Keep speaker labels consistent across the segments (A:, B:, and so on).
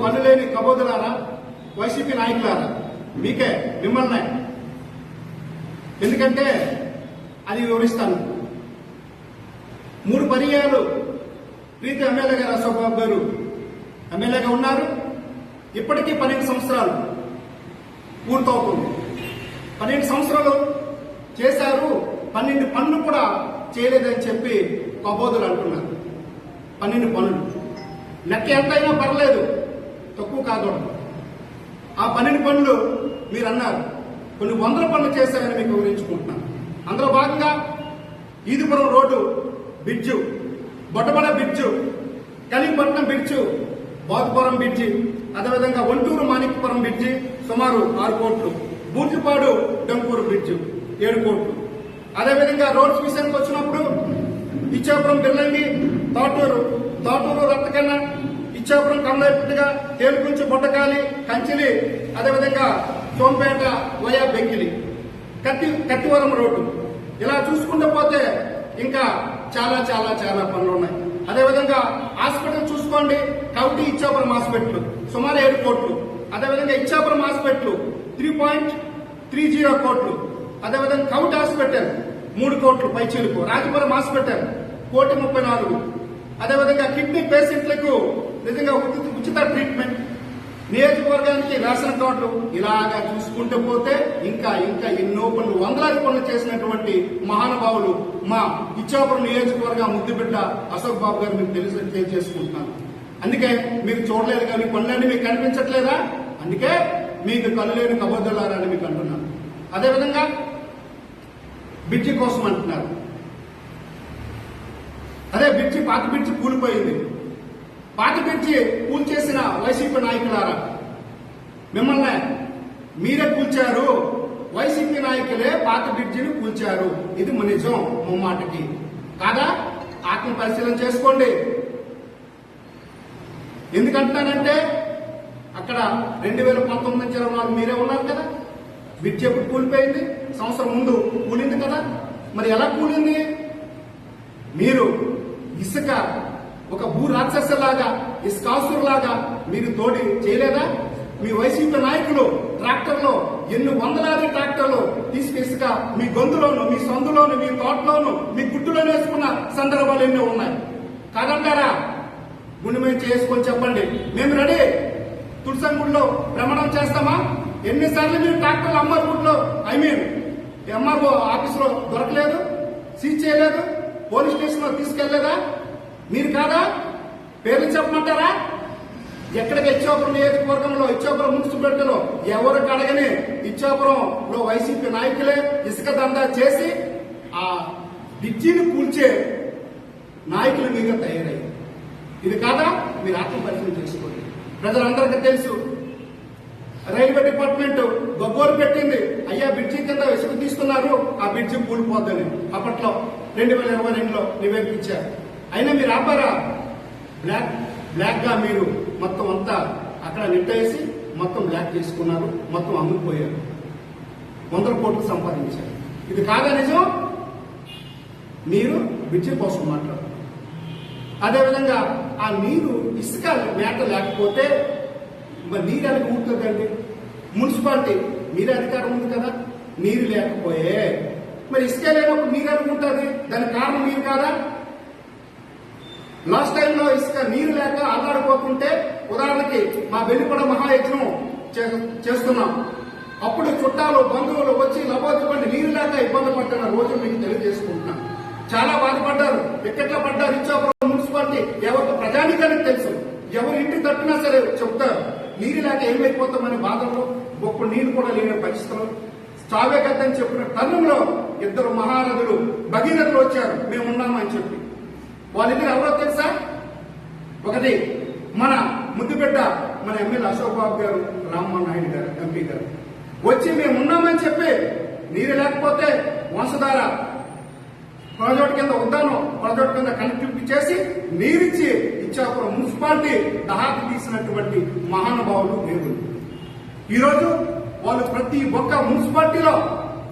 A: కళ్ళు లేని కబోదులారా, వైసీపీ నాయకులారా, మీకే మిమ్మల్నే. ఎందుకంటే అది వివరిస్తాను. 3 పర్యాయాలు ప్రీతి ఎమ్మెల్యే గారు అశోక్ బాబు గారు ఎమ్మెల్యేగా ఉన్నారు. ఇప్పటికీ 12 సంవత్సరాలు పూర్తవుతుంది. 12 సంవత్సరాలు చేశారు, 12 పనులు కూడా చేయలేదని చెప్పి కబోదులు అంటున్నారు. 12 పనులు లెక్క ఎంతైనా పర్లేదు, తక్కువ కాదు. ఆ 12 పనులు మీరు అన్నారు, కొన్ని వందల పనులు చేశారని మీకు వివరించుకుంటున్నాను. అందులో భాగంగా Idupuram road bridge, Bottabada bridge, Kalimpatnam bridge, Bathupuram bridge, అదేవిధంగా ఒంటూరు మాణిక్యపురం బ్రిడ్జి సుమారు 6 కోట్లు, బూర్తిపాడు డెంపూరు బ్రిడ్జి 7 కోట్లు. అదేవిధంగా రోడ్స్ విషయానికి వచ్చినప్పుడు ఇచ్చాపురం బిర్లంగి, తాటూరు రక్తకన్న, ఇచ్చాపురం కమలాపుట్టుగా, తేలుకుంచి బొట్టకాలి, కంచిలి, అదేవిధంగా సోంపేట వయా బెంకిలి, కత్తివరం రోడ్డు. ఇలా చూసుకుంటూ పోతే ఇంకా చాలా చాలా చాలా పనులు ఉన్నాయి. అదేవిధంగా హాస్పిటల్ చూసుకోండి, కౌటి ఇచ్చాపురం హాస్పిటల్ సుమారు 7 కోట్లు. అదేవిధంగా ఇచ్చాపురం హాస్పిటల్ 3.30 కోట్లు. అదేవిధంగా కౌటి హాస్పిటల్ 3 కోట్లు పైచీలకు. రాజపురం హాస్పిటల్ 1.34. అదేవిధంగా కిడ్నీ పేషెంట్లకు నిజంగా ఉచిత ట్రీట్మెంట్, నియోజకవర్గానికి రేషన్ కార్డులు. ఇలాగా చూసుకుంటూ పోతే ఇంకా ఇంకా ఎన్నో పనులు, వందలాది పనులు చేసినటువంటి మహానుభావులు మా ఇచ్చాపురం నియోజకవర్గ ముద్దుబిడ్డ అశోక్ బాబు గారు మీకు తెలియజేసుకుంటున్నాను. అందుకే మీరు చూడలేదు కానీ పనులన్నీ మీకు కనిపించట్లేదా? అందుకే మీకు కళ్ళు లేని కబోదులారని మీకు అంటున్నాను. అదేవిధంగా బ్రిడ్జి కోసం అంటున్నారు. అదే బ్రిడ్జి, పాత బ్రిడ్జి కూలిపోయింది. పాత బ్రిడ్జి కూల్చేసిన వైసీపీ నాయకులారా, మిమ్మల్ని మీరే కూల్చారు. వైసీపీ నాయకులే పాత బ్రిడ్జిని కూల్చారు. ఇది నిజం ముమ్మాటికి కాదా? ఆత్మ పరిశీలన చేసుకోండి. ఎందుకంటున్నానంటే అక్కడ 2019 నుంచి 24 మీరే ఉన్నారు కదా. బ్రిడ్జి ఎప్పుడు కూలిపోయింది? సంవత్సరం ముందు కూలింది కదా. మరి ఎలా కూలింది? మీరు ఇసుక ఒక భూ రాక్షసులాగా, ఇసుకాసురులాగా మీరు తోడి చేయలేదా? మీ వైసీపీ నాయకులు ట్రాక్టర్లో ఎన్ని వందలాది ట్రాక్టర్లు తీసుక మీ గొంతులోను, మీ సందులోను, మీ తోటలోను, మీ గుట్టులోనే వేసుకున్న సందర్భాలు ఎన్నో ఉన్నాయి. కాదంటారా? గుండె మీద చేసుకొని చెప్పండి, మేము రెడీ. తులసంగుడిలో భ్రమణం చేస్తామా? ఎన్నిసార్లు మీరు ట్రాక్టర్లు అమ్మర్గుడిలో ఎంఆర్ఓ ఆఫీసులో దొరకలేదు, సీజ్ చేయలేదు, పోలీస్ స్టేషన్ లో తీసుకెళ్లేదా? మీరు కాదా? పేర్లు చెప్పమంటారా? ఎక్కడికి ఇచ్చాపురం నియోజకవర్గంలో, ఇచ్చాపురం మున్సిపాలిటీలో ఎవరికి అడగని ఇచ్చాపురంలో వైసీపీ నాయకులే ఇసుక దందా చేసి ఆ బ్రిడ్జిని కూల్చే నాయకులు మీరుగా తయారయ్యారు. ఇది కాదా? మీరు ఆత్మ పరిశీలన చేసుకోండి. ప్రజలందరికీ తెలుసు, రైల్వే డిపార్ట్మెంట్ గొగ్గోలు పెట్టింది, అయ్యా బ్రిడ్జి కింద ఇసుక తీసుకున్నారు, ఆ బ్రిడ్జి కూలిపోద్దని అప్పట్లో 2022లో నివేదించారు. అయినా మీరు ఆపారా? బ్లాక్ గా మీరు మొత్తం అంతా అక్కడ నెట్టేసి మొత్తం బ్లాక్ చేసుకున్నారు, మొత్తం అమ్ముకుపోయారు, 100 కోట్లు సంపాదించారు. ఇది కాదా నిజం? మీరు బ్రిడ్జి కోసం మాట్లాడారు. అదేవిధంగా ఆ నీరు ఇసుక మేట లేకపోతే మరి నీరు ఎలా ఉంటుందండి? మున్సిపాలిటీ మీరే అధికారం ఉంది కదా. నీరు లేకపోయే మరి ఇసుక లేనప్పుడు నీరు అనుకుంటుంది, దానికి కారణం మీరు కాదా? లాస్ట్ టైంలో ఇసుక నీరు లేక అల్లాడిపోతుంటే, ఉదాహరణకి మా వెలుపడ మహాయజ్ఞం చేస్తున్నాం, అప్పుడు చుట్టాలు బంధువులు వచ్చి లబోదిపండి నీరు లేక ఇబ్బంది పడ్డారు. రోజు మీకు తెలియజేసుకుంటున్నాం. చాలా బాధపడ్డారు, ఎక్కట్లో పడ్డారు. ఇచ్చాపురం మున్సిపాలిటీ ఎవరికి ప్రజానికానికి తెలుసు, ఎవరు ఇంటి తట్టినా సరే చెప్తారు. నీరు లేక ఏమైపోతామని బాధలు, గొప్ప నీరు కూడా లేని పరిస్థితులు, చావే కద్దని చెప్పిన తరుణంలో 2 మహారథులు భగీరథులు వచ్చారు, మేము ఉన్నామని చెప్పి. వాళ్ళిద్దరు ఎవరో తెలుసా? ఒకటి మన ముద్దుబిడ్డ, మన ఎమ్మెల్యే అశోక్ బాబు గారు, రామ్మోహన్ నాయుడు గారు ఎంపీ గారు వచ్చి మేము ఉన్నామని చెప్పి, నీరు లేకపోతే వంశధార ప్రాజెక్టు కింద ఉద్దానం ప్రాజెక్టు కింద కనెక్టివిటీ చేసి నీరిచ్చి ఇచ్చాపురం మున్సిపాలిటీ దహాకు తీసినటువంటి మహానుభావులు దేవుడు. ఈరోజు వాళ్ళు ప్రతి ఒక్క మున్సిపాలిటీలో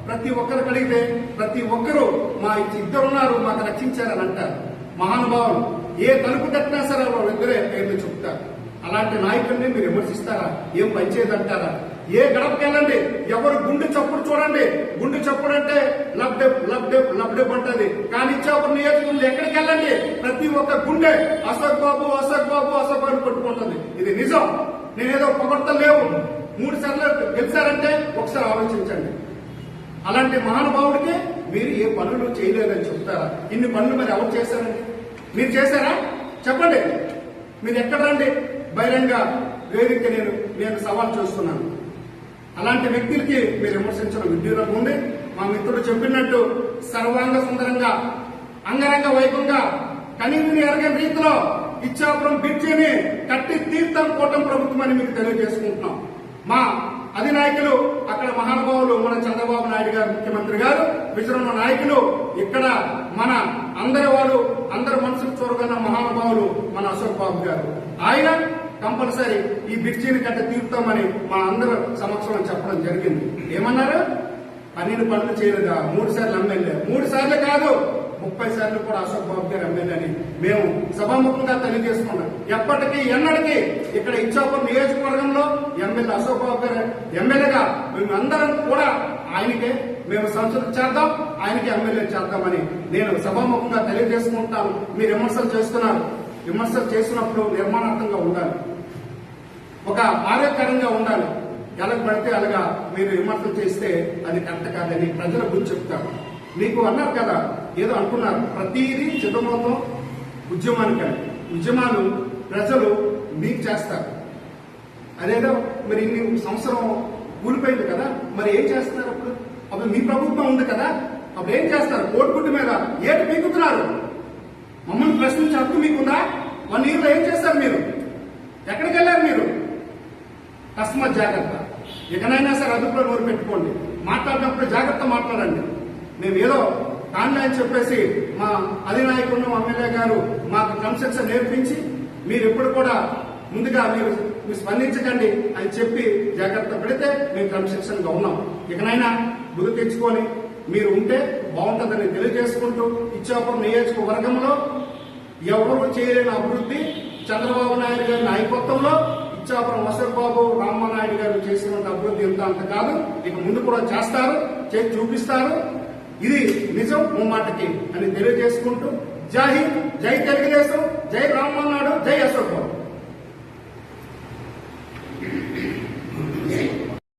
A: ప్రతి ఒక్కరు అడిగితే ప్రతి ఒక్కరూ మా ఇద్దరున్నారు, మాకు రక్షించారని అంటారు. మహానుభావులు ఏ తలుపు కట్టినా సరే వాళ్ళిద్దరే పేర్లు చెప్తారు. అలాంటి నాయకుల్ని మీరు విమర్శిస్తారా? ఏం పనిచేయదంటారా? ఏ గడపకి వెళ్ళండి, ఎవరు గుండె చప్పుడు చూడండి, గుండె చప్పుడు అంటే లబ్డెప్ లబ్డెప్ లబ్డెప్ అంటది. కానీ ఇచ్చాపురం నియోజకవర్గంలో ఎక్కడికి వెళ్ళండి, ప్రతి ఒక్క గుండె అశోక్ బాబు అశోక్ బాబు అశోక్ బాబు కొట్టుకుంటుంది. ఇది నిజం. నేనేదో పొగడతలు లేవు. 3 సార్లు గెలిచారంటే ఒకసారి ఆలోచించండి. అలాంటి మహానుభావుడికి మీరు ఏ పనులు చేయలేదని చెప్తారా? ఇన్ని పనులు మరి ఎవరు చేశారండి? మీరు చేశారా? చెప్పండి. మీరు ఎక్కడ రండి, బహిరంగ వేదిక నేను సవాల్ చేస్తున్నాను. అలాంటి వ్యక్తులకి మీరు విమర్శించడం విడ్డూరంగా ఉంది. మా మిత్రుడు చెప్పినట్టు సర్వాంగ సుందరంగా అంగరంగ వైభవంగా కనీవిని ఎరగని రీతిలో ఇచ్చాపురం బ్రిడ్జిని కట్టి తీర్థం కూటమి ప్రభుత్వం అని మీకు తెలియజేసుకుంటున్నాం. మా అధినాయకులు అక్కడ మహానుభావులు మన చంద్రబాబు నాయుడు గారు ముఖ్యమంత్రి గారు, విజయనగరం నాయకులు ఇక్కడ మన అందరి వాళ్ళు అందరి మనసుకు చూరగన్న మహానుభావులు మన అశోక్ బాబు గారు. ఆయన కంపల్సరీ ఈ బ్రిడ్జిని కట్టి తీరుతామని మా అందరి సమక్షంలో చెప్పడం జరిగింది. ఏమన్నారు? 12 పనులు చేయలేదా? 3 సార్లు ఎమ్మెల్యే, 3 సార్లు కాదు 30 సార్లు కూడా అశోక్ బాబు గారు ఎమ్మెల్యే అని మేము సభాముఖంగా తెలియజేసుకున్నాం. ఎప్పటికీ ఎన్నటికీ ఇక్కడ ఇచ్చాపురం నియోజకవర్గంలో ఎమ్మెల్యే అశోక్ బాబు గారు ఎమ్మెల్యేగా మేము అందరం కూడా ఆయనకే మేము సంసద చేద్దాం, ఆయనకి ఎమ్మెల్యే చేద్దామని నేను సభాముఖంగా తెలియజేసుకుంటాను. మీరు విమర్శలు చేస్తున్నారు. విమర్శలు చేసినప్పుడు నిర్మాణాత్మకంగా ఉండాలి, ఒక ఆరోగ్యకరంగా ఉండాలి. ఎలాగ పడితే అలాగా మీరు విమర్శలు చేస్తే అది కరెక్ట్ కాదని ప్రజల గురించి చెప్తారు. మీకు అన్నారు కదా, ఏదో అనుకున్నారు, ప్రతిదీ చిత్తమోతం ఉద్యమానికని. ఉద్యమాలు ప్రజలు మీకు చేస్తారు. అదేదో మరి ఇన్ని సంవత్సరం కూలిపోయింది కదా, మరి ఏం చేస్తున్నారు? అప్పుడు మీ ప్రభుత్వం ఉంది కదా, అప్పుడు ఏం చేస్తారు? కోడిగుడ్డు మీద ఏటి పీకుతున్నారు. మమ్మల్ని ప్రశ్నించే హక్కు మీకుందా? 1 ఇయర్లో ఏం చేస్తారు? మీరు ఎక్కడికి వెళ్ళారు? మీరు తస్మాత్ జాగ్రత్త. ఇకనైనా సరే అదుపులో నోరు పెట్టుకోండి. మాట్లాడినప్పుడు జాగ్రత్త మాట్లాడండి. మేము ఏదో కాండి అని చెప్పేసి మా అధినాయకుడు ఎమ్మెల్యే గారు మాకు క్రమశిక్షణ నేర్పించి మీరు ఎప్పుడు కూడా ముందుగా మీరు స్పందించకండి అని చెప్పి జాగ్రత్త పెడితే మేము క్రమశిక్షణగా ఉన్నాం. ఇకనైనా బుద్ధి తెచ్చుకొని మీరు ఉంటే బాగుంటుందని తెలియజేసుకుంటూ ఇచ్చాపురం నియోజకవర్గంలో ఎవరు చేయలేని అభివృద్ధి చంద్రబాబు నాయుడు గారి నాయకత్వంలో ఇచ్చాపురం అశోక్ బాబు రామనాయుడు గారు చేసినంత అభివృద్ధి ఎంత అంత కాదు, ఇక ముందు కూడా చేస్తారు, చేసి చూపిస్తారు. ఇది నిజం ముమ్మాటకి అని తెలియజేసుకుంటూ జై హింద్, జై తెలుగుదేశం, జై రామనాయుడు, జై అశోక్ బాబు.